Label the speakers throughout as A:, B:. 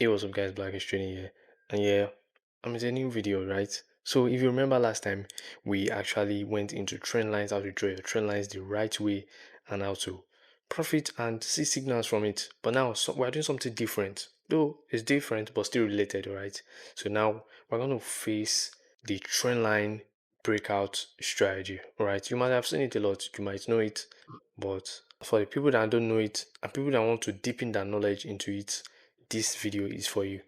A: Hey, what's up, guys? Black is Trading here, and yeah, it's a new video, right? So, if you remember last time, we actually went into trend lines, how to draw your trend lines the right way, and how to profit and see signals from it. But now, we're doing something different, though it's different, but still related, right? So now we're going to face the trend line breakout strategy, right? You might have seen it a lot, you might know it, but for the people that don't know it and people that want to deepen their knowledge into it, this video is for you.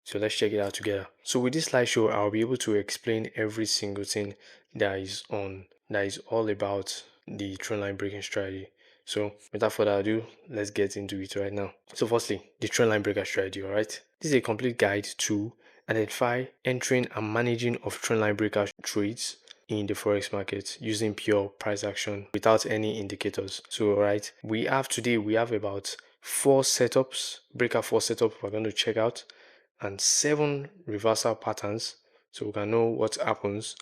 A: So let's check it out together. So with this slideshow, I'll be able to explain every single thing that is all about the trendline breaking strategy. So without further ado, let's get into it right now. So firstly, the trendline breaker strategy, alright? This is a complete guide to identify, entering and managing of trendline breaker trades in the forex market using pure price action without any indicators. So alright, we have about 4 setups, breaker 4 setup we're going to check out, and 7 reversal patterns, so we can know what happens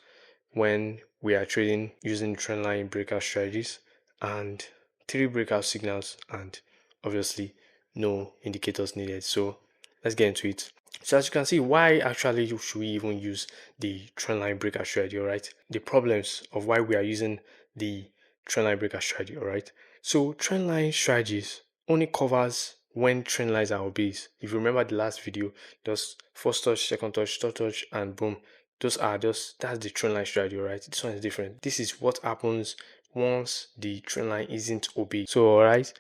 A: when we are trading using trendline breakout strategies, and 3 breakout signals, and obviously no indicators needed. So let's get into it. So as you can see, why actually should we even use the trendline breakout strategy, alright? The problems of why we are using the trendline breakout strategy, alright? So trendline strategies only covers when trend lines are obeyed. If you remember the last video, just first touch, second touch, third touch, and boom. That's the trend line strategy, right? This one is different. This is what happens once the trend line isn't obeyed. So, alright,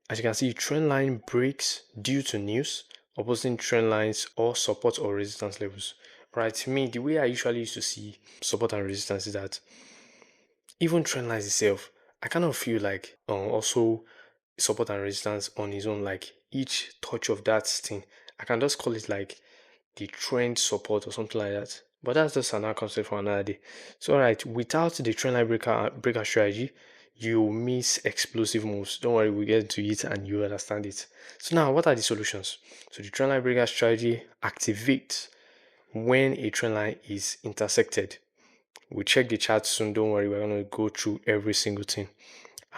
A: as you can see, trend line breaks due to news, opposing trend lines, or support or resistance levels. Right, to me, the way I usually used to see support and resistance is that even trend lines itself, I kind of feel like also support and resistance on its own, like each touch of that thing, I can just call it like the trend support or something like that. But that's just another concept for another day. So, alright, without the trendline breaker strategy, you miss explosive moves. Don't worry, we'll get into it and you understand it. So now, what are the solutions? So the trendline breaker strategy activates when a trendline is intersected. We'll check the chart soon. Don't worry, we're going to go through every single thing,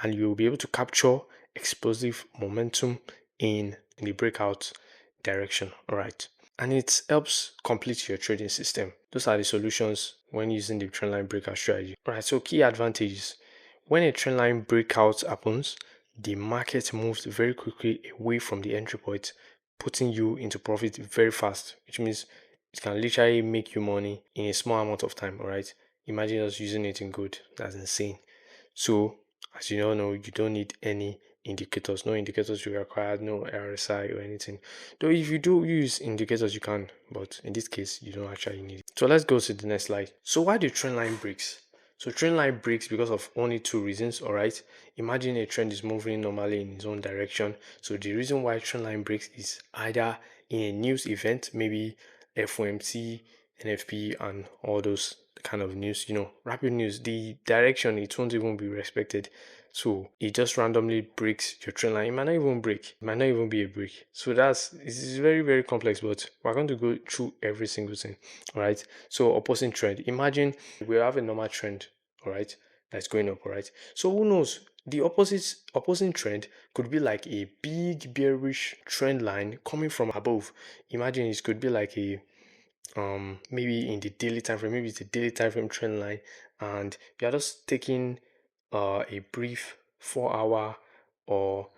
A: and you'll be able to capture explosive momentum in the breakout direction. All right, and it helps complete your trading system. Those are the solutions when using the trendline breakout strategy. All right, so key advantages: when a trendline breakout happens, the market moves very quickly away from the entry point, putting you into profit very fast, which means it can literally make you money in a small amount of time. All right, imagine us using it in good. That's insane. So as you all know, you don't need any indicators. No indicators you require, no RSI or anything. Though if you do use indicators, you can, but in this case, you don't actually need it. So let's go to the next slide. So why do trend line breaks? So trend line breaks because of only 2 reasons, alright? Imagine a trend is moving normally in its own direction. So the reason why trend line breaks is either in a news event, maybe FOMC, NFP, and all those kind of news, rapid news, the direction, it won't even be respected. So it just randomly breaks your trend line. It might not even break, it might not even be a break. So it's very, very complex, but we're going to go through every single thing. All right. So opposing trend. Imagine we have a normal trend, all right, that's going up, all right. So who knows? The opposing trend could be like a big bearish trend line coming from above. Imagine it could be like a maybe in the daily time frame, maybe it's a daily time frame trend line, and you're just taking a brief 4 hour or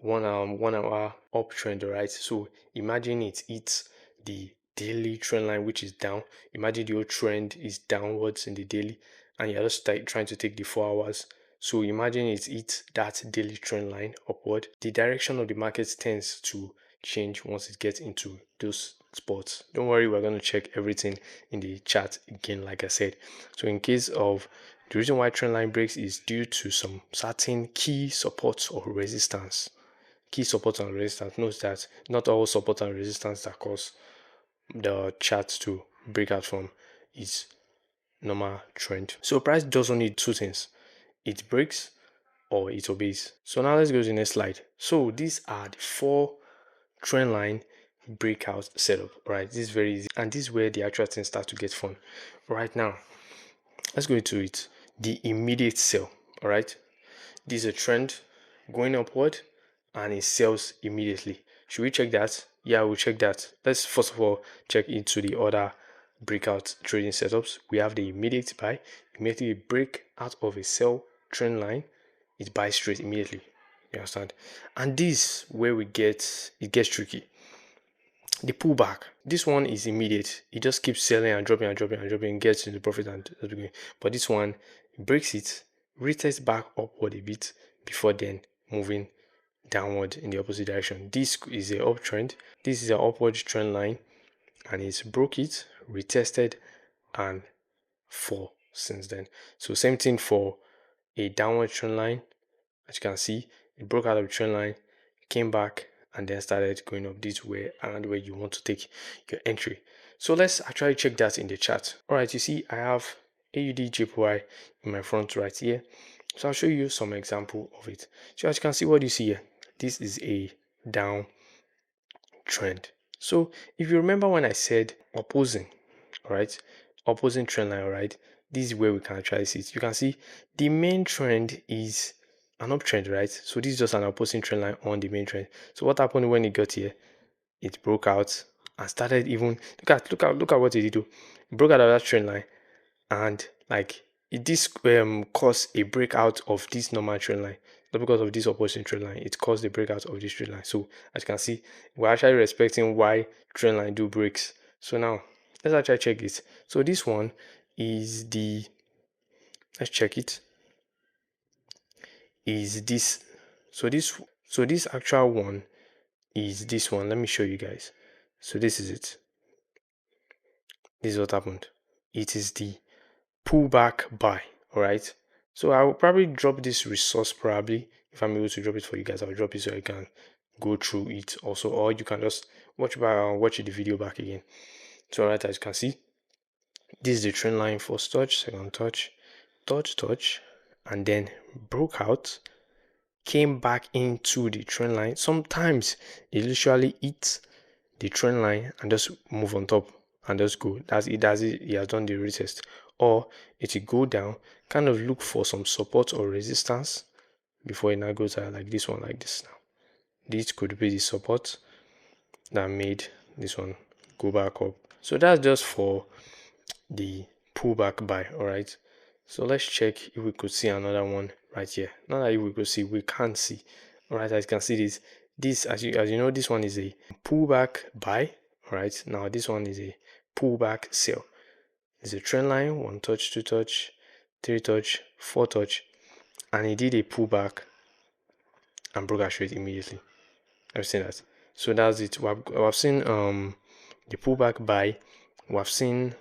A: 1 hour uptrend, right? So imagine it hits the daily trend line, which is down. Imagine your trend is downwards in the daily, and you're just trying to take the 4 hours. So imagine it hits that daily trend line upward. The direction of the market tends to change once it gets into those spots. Don't worry, we're going to check everything in the chart again, like I said. So in case of the reason why trend line breaks is due to some certain key supports or resistance. Key support and resistance. Note that not all support and resistance that cause the chart to break out from is normal trend. So price does only 2 things: it breaks or it obeys. So now let's go to the next slide. So these are the 4 trend line breakout setup. Right, this is very easy, and this is where the actual thing starts to get fun. Right now, let's go into it. The immediate sell. All right, this is a trend going upward and it sells immediately. Should we check that? Yeah, we'll check that. Let's first of all check into the other breakout trading setups. We have the immediate buy. Immediately break out of a sell trend line, it buys straight immediately. You understand? And this where we get it gets tricky. The pullback. This one is immediate. It just keeps selling and dropping and dropping and dropping, gets into profit and going. But this one breaks it, retests back upward a bit before then moving downward in the opposite direction. This is a uptrend. This is an upward trend line, and it's broke it, retested, and fall since then. So same thing for a downward trend line. As you can see, it broke out of the trend line, came back, and then started going up this way and where you want to take your entry. So let's actually check that in the chart. All right, you see I have AUD JPY in my front right here. So I'll show you some example of it. So as you can see, what you see here, this is a down trend. So if you remember when I said opposing, all right, opposing trend line, all right, this is where we can actually see it. You can see the main trend is an uptrend, right? So this is just an opposing trend line on the main trend. So what happened when it got here? It broke out and started even look at what it did do. It broke out of that trend line, and like this caused a breakout of this normal trend line. Not because of this opposing trend line, it caused the breakout of this trend line. So as you can see, we're actually respecting why trend line do breaks. So now let's actually check it. So this one is the, let's check it, is this. So this actual one is this one. Let me show you guys. So this is it. This is what happened. It is the pullback buy. All right. So I will probably drop this resource probably. If I'm able to drop it for you guys, I'll drop it so you can go through it also, or you can just watch the video back again. So all right, as you can see, this is the trend line. First touch, second touch, third touch, and then broke out, came back into the trend line. Sometimes it literally hits the trend line and just move on top and just go. That's it. That's it. He has done the retest. Or it will go down, kind of look for some support or resistance before it now goes out like this one, like this now. This could be the support that made this one go back up. So that's just for the pullback buy. All right. So let's check if we could see another one right here. Not that if we could see, we can't see. All right, as you can see this. This, as you know, this one is a pullback buy. All right. Now this one is a pullback sell. It's a trend line, one touch, two touch, three touch, four touch, and it did a pullback and broke out straight immediately. I've seen that. So that's it. We've seen the pullback buy. We've seen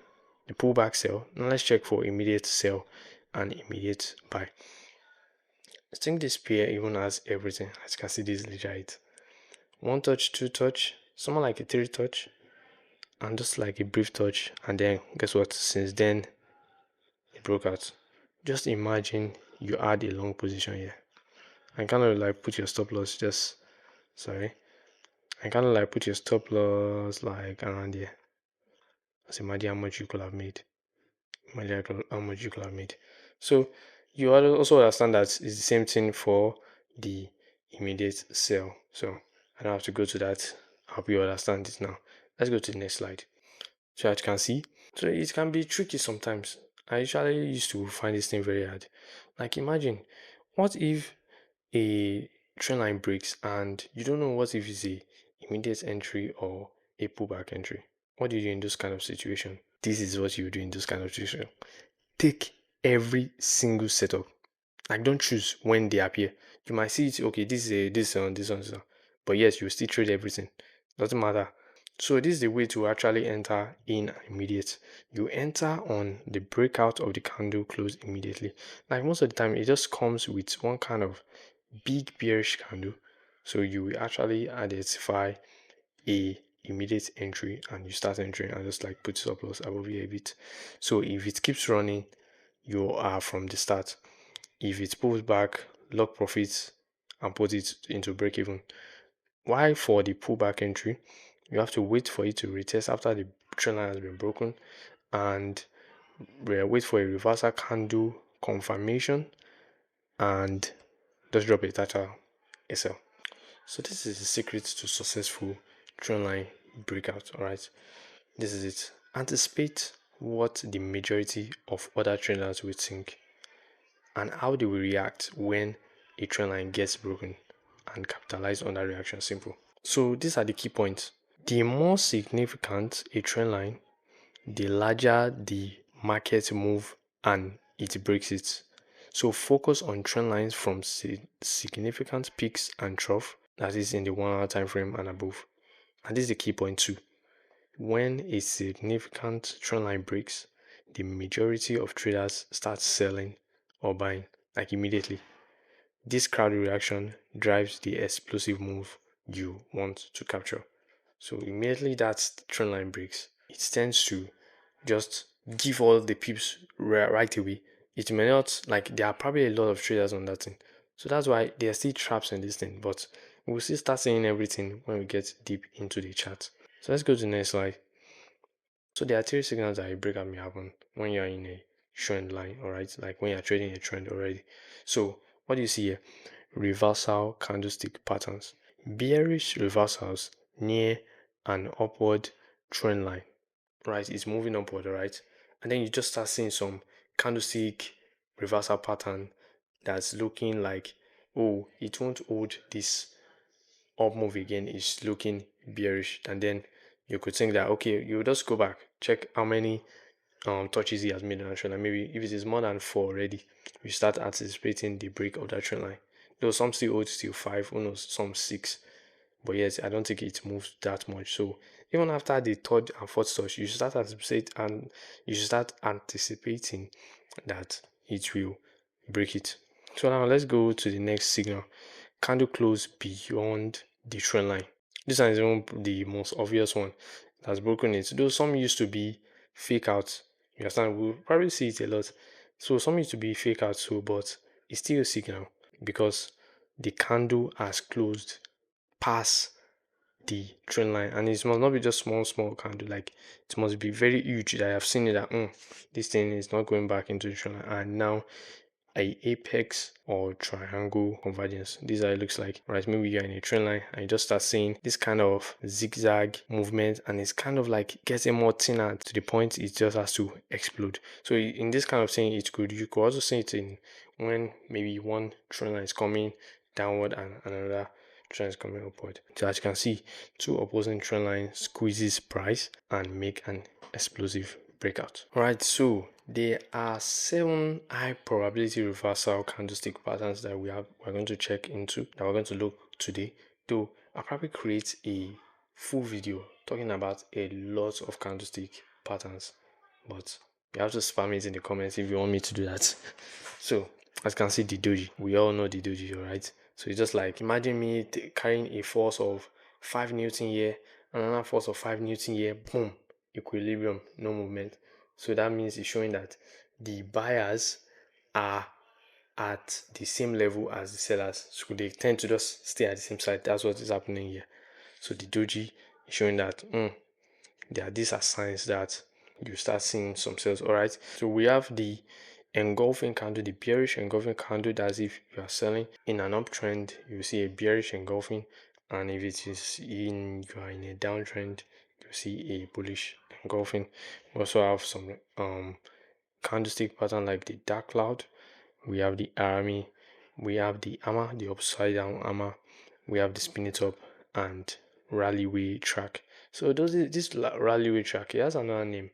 A: the pullback sell. Now let's check for immediate sell and immediate buy. I think this pair even has everything. As you can see, this is legit. One touch, two touch, something like a three touch, and just like a brief touch, and then guess what? Since then, it broke out. Just imagine you add a long position here. I kind of like put your stop loss just, sorry. I kind of like put your stop loss like around here. Just imagine how much you could have made. Imagine how much you could have made. So you also understand that it's the same thing for the immediate sell. So I don't have to go to that. I hope you understand it now. Let's go to the next slide. So as you can see, so it can be tricky sometimes. I usually used to find this thing very hard. Like imagine, what if a trend line breaks and you don't know what if it's a immediate entry or a pullback entry? What do you do in this kind of situation? This is what you do in this kind of situation. Take every single setup. Like don't choose when they appear. You might see it, okay, this is a this one, this one, this one. But yes, you still trade everything. Doesn't matter. So this is the way to actually enter in immediate. You enter on the breakout of the candle close immediately. Like most of the time, it just comes with one kind of big bearish candle. So you will actually identify a immediate entry and you start entering and just like put stop loss above here a bit. So if it keeps running, you are from the start. If it pulls back, lock profits and put it into break even. Why for the pullback entry, you have to wait for it to retest after the trend line has been broken and wait for a reversal candle confirmation and just drop a tata SL. So this is the secret to successful trendline breakout. All right, this is it. Anticipate what the majority of other traders will think and how they will react when a trend line gets broken, and capitalize on that reaction. Simple. So these are the key points. The more significant a trend line, the larger the market move and it breaks it. So focus on trend lines from significant peaks and trough, that is in the 1 hour time frame and above. And this is the key point too. When a significant trend line breaks, the majority of traders start selling or buying like immediately. This crowd reaction drives the explosive move you want to capture. So immediately that trend line breaks, it tends to just give all the pips right away. It may not, like, there are probably a lot of traders on that thing. So that's why there are still traps in this thing, but we'll still start seeing everything when we get deep into the chart. So let's go to the next slide. So there are three signals that a breakout may happen when you're in a trend line, alright? Like when you're trading a trend already. So what do you see here? Reversal candlestick patterns. Bearish reversals near an upward trend line, right? It's moving upward, right? And then you just start seeing some candlestick reversal pattern that's looking like, oh, it won't hold this up move again, is looking bearish. And then you could think that, okay, you just go back, check how many touches he has made on a trend line. Maybe if it is more than 4 already, you start anticipating the break of that trend line. Though some still hold till 5, who knows, some 6. But yes, I don't think it moves that much. So even after the third and fourth touch, you start anticipating that it will break it. So now let's go to the next signal. Candle close beyond the trend line. This one is even the most obvious one that's broken it. Though some used to be fake out. You understand? We'll probably see it a lot. So some used to be fake out, so but it's still a signal because the candle has closed past the trend line, and it must not be just small candle, like it must be very huge that I have seen it that this thing is not going back into the trend line, and now a apex or triangle convergence. This is how it looks like, right? Maybe you're in a trend line and you just start seeing this kind of zigzag movement, and it's kind of like getting more thinner to the point it just has to explode. So in this kind of thing, it's good. You could also see it in when maybe one trend line is coming downward and another trend is coming upward. So as you can see, two opposing trend lines squeezes price and make an explosive breakout. Alright, so there are 7 high probability reversal candlestick patterns that we're going to check into, that we're going to look today. Though I'll probably create a full video talking about a lot of candlestick patterns, but you have to spam it in the comments if you want me to do that. So as you can see, the doji, we all know the doji, alright? So it's just like, imagine me carrying a force of 5 Newton here, another force of 5 Newton here, boom, equilibrium, no movement. So that means it's showing that the buyers are at the same level as the sellers. So they tend to just stay at the same side. That's what is happening here. So the doji is showing that these are signs that you start seeing some sales. Alright, so we have the engulfing candle, the bearish engulfing candle. That's if you are selling in an uptrend, you see a bearish engulfing, and if it is you are in a downtrend, you see a bullish engulfing. We also have some candlestick pattern like the dark cloud. We have the army, we have the hammer, the upside down hammer, we have the spin it up, and rallyway track. So this rallyway track, it has another name.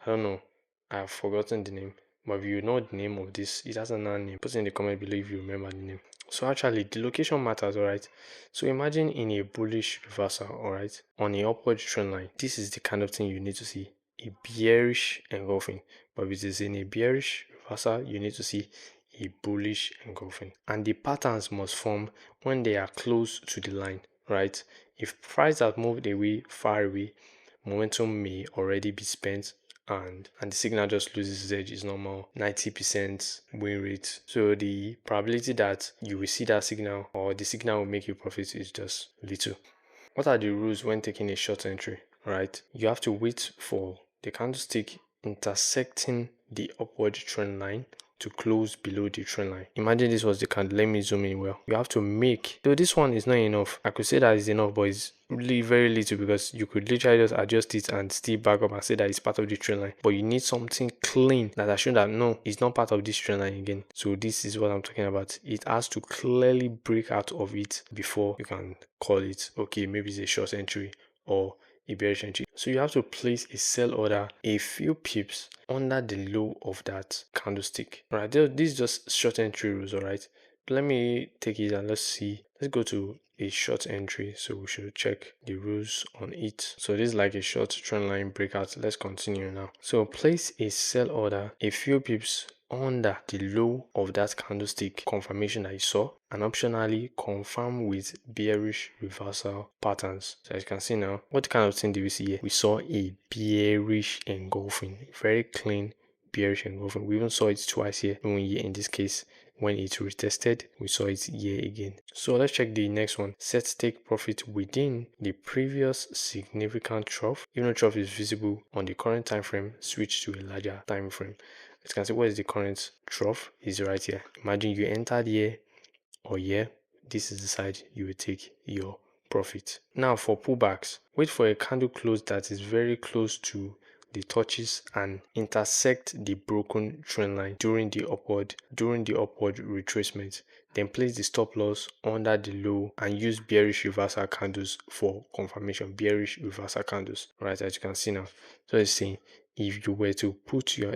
A: I don't know, I've forgotten the name, but if you know the name of this, it has another name. Put it in the comment below if you remember the name. So actually the location matters, alright? So imagine in a bullish reversal, alright, on a upward trend line, this is the kind of thing you need to see. A bearish engulfing. But if it is in a bearish reversal, you need to see a bullish engulfing. And the patterns must form when they are close to the line, right? If price has moved away, far away, momentum may already be spent, and the signal just loses its edge. Is normal 90% win rate. So the probability that you will see that signal or the signal will make you profit is just little. What are the rules when taking a short entry? Right, you have to wait for the candlestick intersecting the upward trend line to close below the trend line. Imagine this was the candle. Let me zoom in well. You have to make, though this one is not enough. I could say that is enough, but it's really very little, because you could literally just adjust it and still back up and say that it's part of the trend line. But you need something clean that has shown that no, it's not part of this trend line again. So this is what I'm talking about. It has to clearly break out of it before you can call it okay, maybe it's a short entry or a bearish entry. So you have to place a sell order a few pips under the low of that candlestick. All right, this is just short entry rules. All right, let me take it and let's see. Let's go to a short entry. So we should check the rules on it. So this is like a short trend line breakout. Let's continue now. So place a sell order a few pips under the low of that candlestick confirmation that you saw, and optionally confirm with bearish reversal patterns. So as you can see now, what kind of thing do we see here? We saw a bearish engulfing, very clean bearish engulfing. We even saw it twice here, even here in this case. When it retested, we saw it here again. So let's check the next one. Set take profit within the previous significant trough. Even though trough is visible on the current time frame, switch to a larger time frame. As you can see, what is the current trough? Is right here. Imagine you entered here or here. This is the side you will take your profit. Now for pullbacks, wait for a candle close that is very close to the touches and intersect the broken trend line during the upward retracement. Then place the stop loss under the low and use bearish reversal candles for confirmation. Bearish reversal candles, right? As you can see now. So it's saying if you were to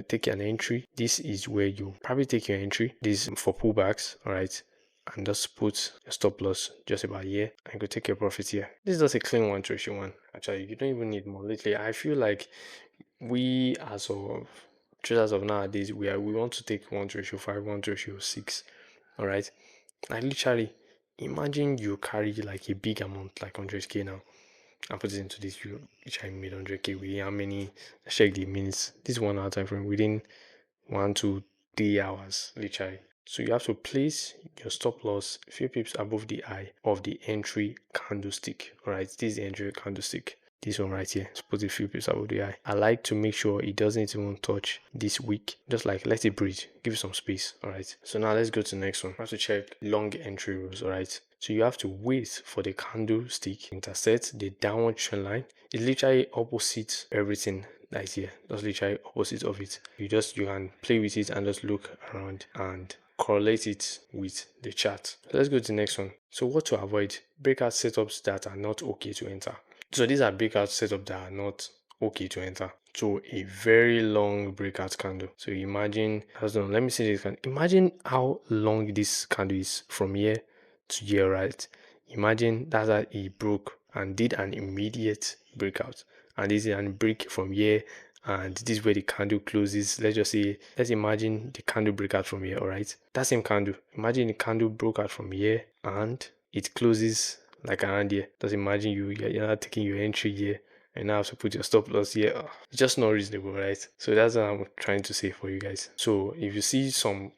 A: take an entry, this is where you probably take your entry. This is for pullbacks, all right, and just put your stop loss just about here and you could take your profit here. This is just a clean 1:1. Actually, you don't even need more. Lately, I feel like we as of traders of nowadays, we want to take 1:5, 1:6. All right, like literally, imagine you carry like a big amount, like 100k now, and put it into this. You literally made 100k with how many? Let's check the minutes. This 1 hour time frame within 1 to 3 hours, literally. So you have to place your stop loss a few pips above the eye of the entry candlestick. All right, this is the entry candlestick. This one right here, let's put a few pips above the eye. I like to make sure it doesn't even touch this wick. Just like let it breathe, give it some space. All right. So now let's go to the next one. I have to check long entry rules. All right. So you have to wait for the candlestick intersect the downward trend line. It's literally opposite everything that is here. That's literally opposite of it. You can play with it and just look around and correlate it with the chart. So let's go to the next one. So what to avoid? Breakout setups that are not okay to enter. So these are breakout setups that are not okay to enter. So a very long breakout candle. So imagine, let me see this. Imagine how long this candle is from here to here, right? Imagine that's how it broke and did an immediate breakout. And this is a break from here, and this is where the candle closes. Let's imagine the candle breakout from here. All right, that same candle, imagine the candle broke out from here and it closes like around here. Just imagine you're not taking your entry here and now have to put your stop loss here. It's just not reasonable, right? So that's what I'm trying to say for you guys. So if you see some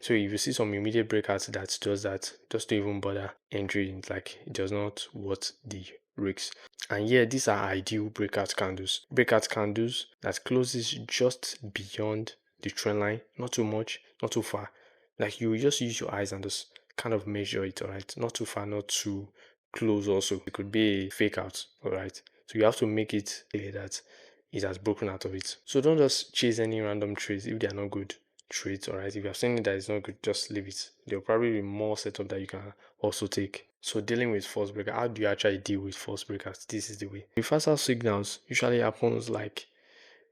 A: immediate breakouts that does that, just don't even bother entering. Like it does not worth the risks. And yeah, these are ideal breakout candles. Breakout candles that closes just beyond the trend line, not too much, not too far. Like you just use your eyes and just kind of measure it, all right? Not too far, not too close also. It could be a fake out, all right? So you have to make it clear that it has broken out of it. So don't just chase any random trades if they are not good trades, all right? If you have seen it that is not good, just leave it. There'll probably be more setup that you can also take. So dealing with false breaker, how do you actually deal with false breakers? This is the way. Reversal signals usually happens like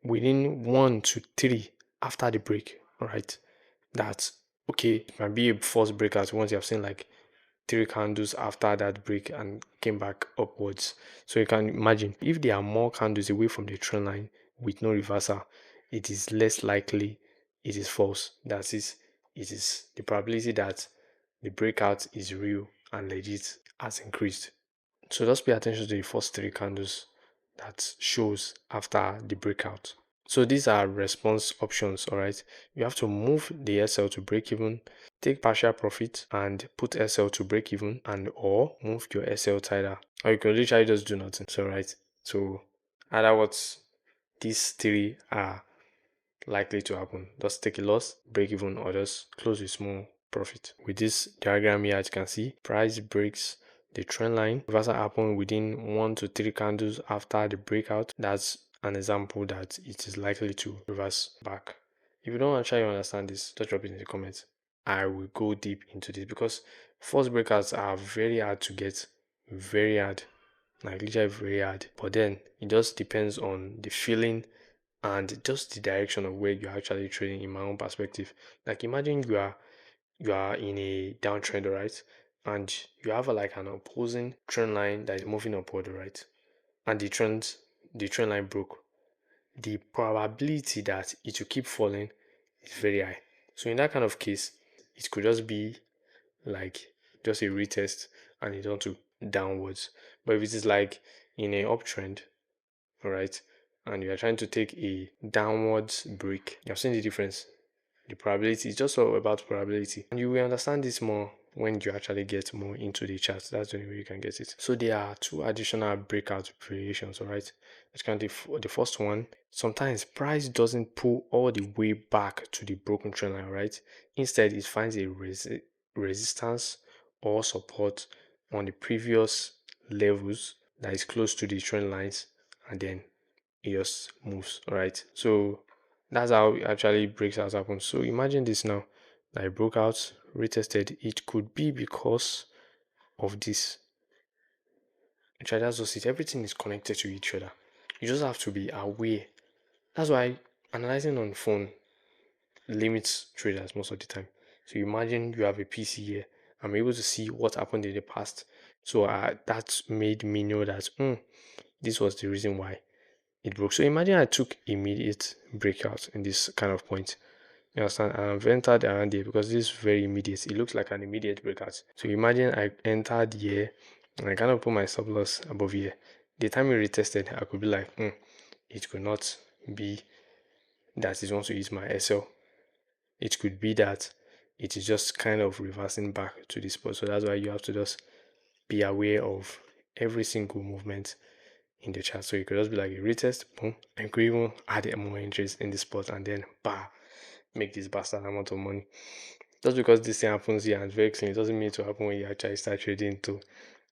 A: within 1 to 3 after the break, all right? That's okay. It might be a false breakout once you have seen like 3 candles after that break and came back upwards. So you can imagine if there are more candles away from the trend line with no reversal, it is less likely it is false. That is, it is the probability that the breakout is real and legit has increased. So just pay attention to the first 3 candles that shows after the breakout. So these are response options, all right? You have to move the SL to break even, take partial profit and put SL to break even, and or move your SL tighter. Or you can literally just do nothing. So right. So other words, these 3 are likely to happen. Just take a loss, break even, or just close with small profit. With this diagram here, as you can see, price breaks the trend line. Reversal happen within 1 to 3 candles after the breakout. That's an example that it is likely to reverse back. If you don't actually understand this, just drop it in the comments. I will go deep into this because false breakouts are very hard to get, very hard, like literally very hard. But then it just depends on the feeling and just the direction of where you're actually trading. In my own perspective, like imagine you are in a downtrend, right, and you have like an opposing trend line that is moving upward, right, and the trend line broke. The probability that it will keep falling is very high. So in that kind of case, it could just be like just a retest and it on to downwards. But if it is like in a uptrend, all right, and you are trying to take a downwards break, you've seen the difference. The probability is just all about probability, and you will understand this more when you actually get more into the charts. That's the only way you can get it. So there are two additional breakout variations, all right. Let's count the first one. Sometimes price doesn't pull all the way back to the broken trend line, right? Instead, it finds a resistance or support on the previous levels that is close to the trend lines, and then it just moves. All right, so that's how it actually breaks out happens. So imagine this now, that it broke out, retested. It could be because of this. That's just it. Everything is connected to each other. You just have to be aware. That's why analyzing on phone limits traders most of the time. So imagine you have a PC here. I'm able to see what happened in the past. So that made me know that this was the reason why it broke. So imagine I took immediate breakout in this kind of point. You understand? I've entered around here because this is very immediate. It looks like an immediate breakout. So imagine I entered here and I kind of put my stop loss above here. The time it retested, I could be like, it could not be that it wants to use my SL. It could be that it is just kind of reversing back to this spot. So that's why you have to just be aware of every single movement in the chart. So you could just be like a retest, boom, and could even add more entries in this spot and then make this bastard amount of money. Just because this thing happens here and it's very clean, it doesn't mean it to happen when you actually start trading too.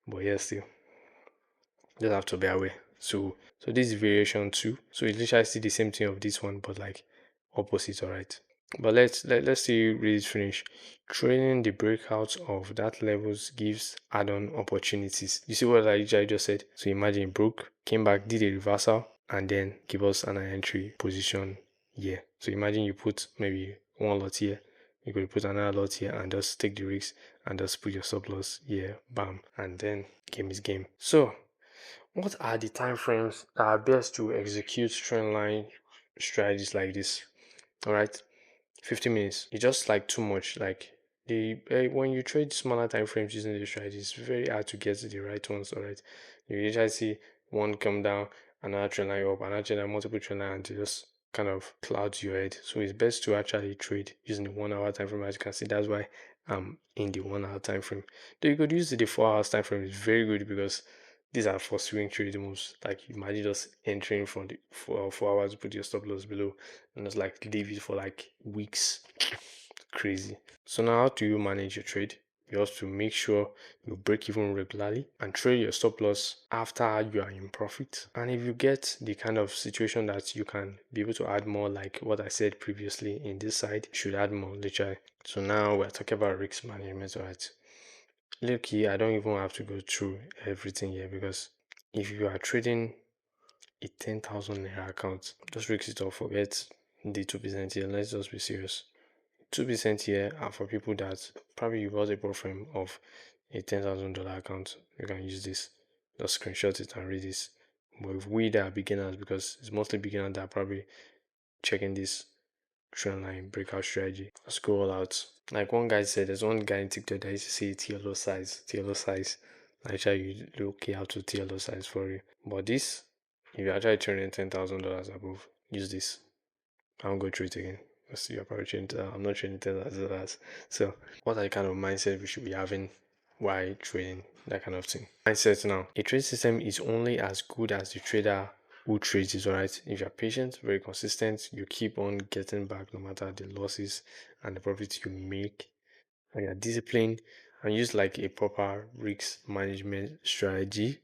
A: But yes, still, just have to be aware. So this is variation 2. So you literally see the same thing of this one, but like opposite, alright. But let's see read it finish. Trading the breakouts of that levels gives add-on opportunities. You see what I just said? So imagine it broke, came back, did a reversal, and then give us an entry position here. So imagine you put maybe one lot here, you could put another lot here and just take the risks and just put your stop loss here, bam, and then game is game. So what are the time frames that are best to execute trendline strategies like this? All right, 50 minutes. It's just like too much. Like when you trade smaller time frames using the strategy, it's very hard to get the right ones. All right, you usually see one come down, another trend line up, another trend line, multiple trend line, and it just kind of clouds your head. So it's best to actually trade using the 1 hour time frame. As you can see, that's why I'm in the 1 hour time frame. Though you could use the 4 hours time frame. It's very good because these are for swing trade moves. Like imagine just entering from the 4 hours, put your stop loss below, and just like leave it for like weeks. Crazy. So now how do you manage your trade? You have to make sure you break even regularly and trade your stop loss after you are in profit. And if you get the kind of situation that you can be able to add more, like what I said previously in this side, you should add more literally. So now we're talking about risk management, right? Look here, I don't even have to go through everything here because if you are trading a 10,000 naira account, just risk it all, forget the 2% here. Let's just be serious. 2% here are for people that probably you bought a profile of a $10,000 account. You can use this, just screenshot it and read this. But if we that are beginners, because it's mostly beginners that are probably checking this trendline breakout strategy, let's go all out. Like one guy said, there's one guy in TikTok that used to say TLO size, TLO size. Actually, you look out to TLO size for you. But this, if you're actually trading $10,000 above, use this. I won't go through it again. You're probably trading. I'm not trading $10,000. So, what are the kind of mindset we should be having while trading? That kind of thing. Mindset now. A trade system is only as good as the trader who trades it, alright. If you're patient, very consistent, you keep on getting back no matter the losses and the profits you make, and you're disciplined and use like a proper risk management strategy.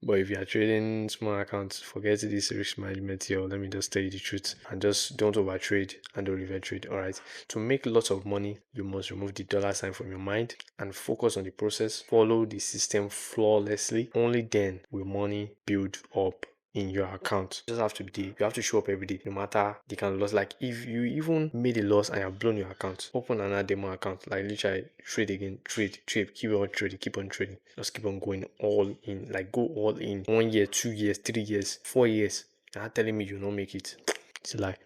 A: But if you are trading small accounts, forget this risk management here. Let me just tell you the truth and just don't overtrade and don't over trade. All right. To make lots of money, you must remove the dollar sign from your mind and focus on the process. Follow the system flawlessly. Only then will money build up in your account. You just have to be there. You have to show up every day, no matter the kind of loss. Like if you even made a loss and you've blown your account, open another demo account. Like literally trade again, trade, keep on trading, keep on trading. Just keep on going all in. Like go all in. 1 year, 2 years, 3 years, 4 years. You're not telling me you don't make it. It's like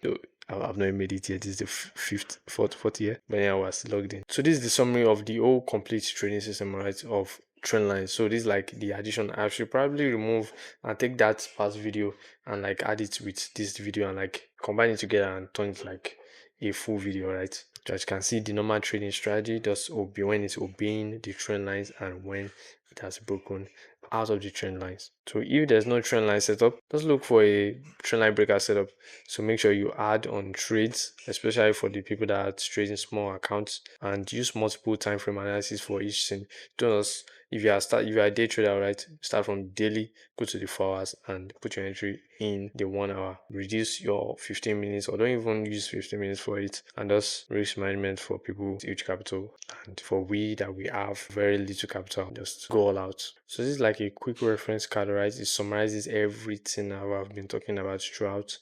A: I've not made it yet. This is the fifth, fourth year. But yeah, I was logged in. So this is the summary of the whole complete trading system, right? Of Trendline. So this is like the addition. I should probably remove and take that past video and like add it with this video and like combine it together and turn it like a full video, right? So as you can see, the normal trading strategy does obey when it's obeying the trend lines and when it has broken out of the trend lines. So if there's no trend line setup, just look for a trend line breakout setup. So make sure you add on trades, especially for the people that are trading small accounts, and use multiple time frame analysis for each thing. Don't just if you are a day trader, right, start from daily, go to the 4 hours and put your entry in the 1 hour. Reduce your 15 minutes or don't even use 15 minutes for it, and just risk management for people with huge capital, and for we that we have very little capital, just go all out. So this is like a quick reference card, right? It summarizes everything I've been talking about throughout.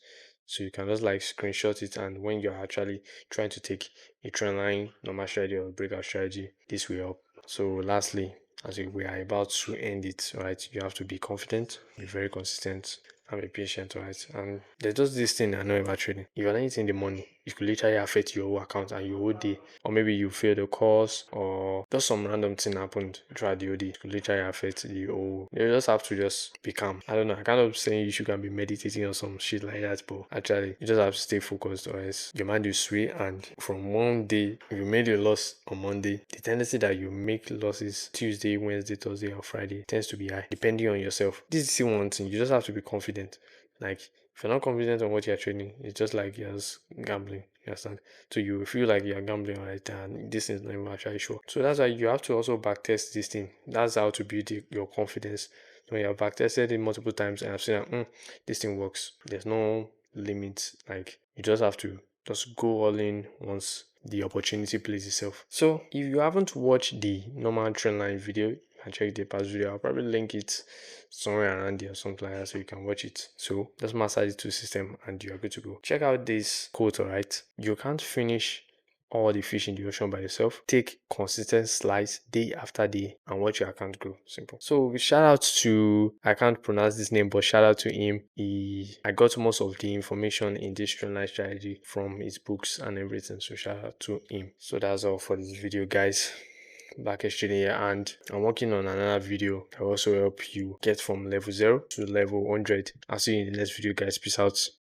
A: So you can just like screenshot it, and when you're actually trying to take a trend line, normal strategy or breakout strategy, this will help. So lastly, as we are about to end it, right, you have to be confident, be very consistent, and be patient, right? And there's just this thing I know about trading. If you're not eating the money, it could literally affect your whole account and your whole day. Or maybe you failed the course, or just some random thing happened throughout the whole day. It could literally affect the whole. You just have to just be calm. I don't know. I kind of saying you should be meditating or some shit like that, but actually you just have to stay focused, or else your mind will sway. And from one day, if you made a loss on Monday, the tendency that you make losses Tuesday, Wednesday, Thursday, or Friday tends to be high, depending on yourself. This is still one thing. You just have to be confident. Like if you're not confident on what you're trading, it's just like you're just gambling. You understand? So you feel like you're gambling, right? And this is not even actually sure. So that's why you have to also backtest this thing. That's how to build your confidence. When you have backtested it multiple times and I've seen that this thing works. There's no limit. Like you just have to just go all in once the opportunity plays itself. So if you haven't watched the normal trendline video, and check the past video, I'll probably link it somewhere around there or something like that so you can watch it. So just massage it to the system and you are good to go. Check out this quote, alright? You can't finish all the fish in the ocean by yourself. Take consistent slides day after day and watch your account grow. Simple. So shout out to, I can't pronounce this name, but shout out to him. I got most of the information in this trendline strategy from his books and everything. So shout out to him. So that's all for this video, guys. Back yesterday, and I'm working on another video that will also help you get from level 0 to level 100. I'll see you in the next video, guys. Peace out.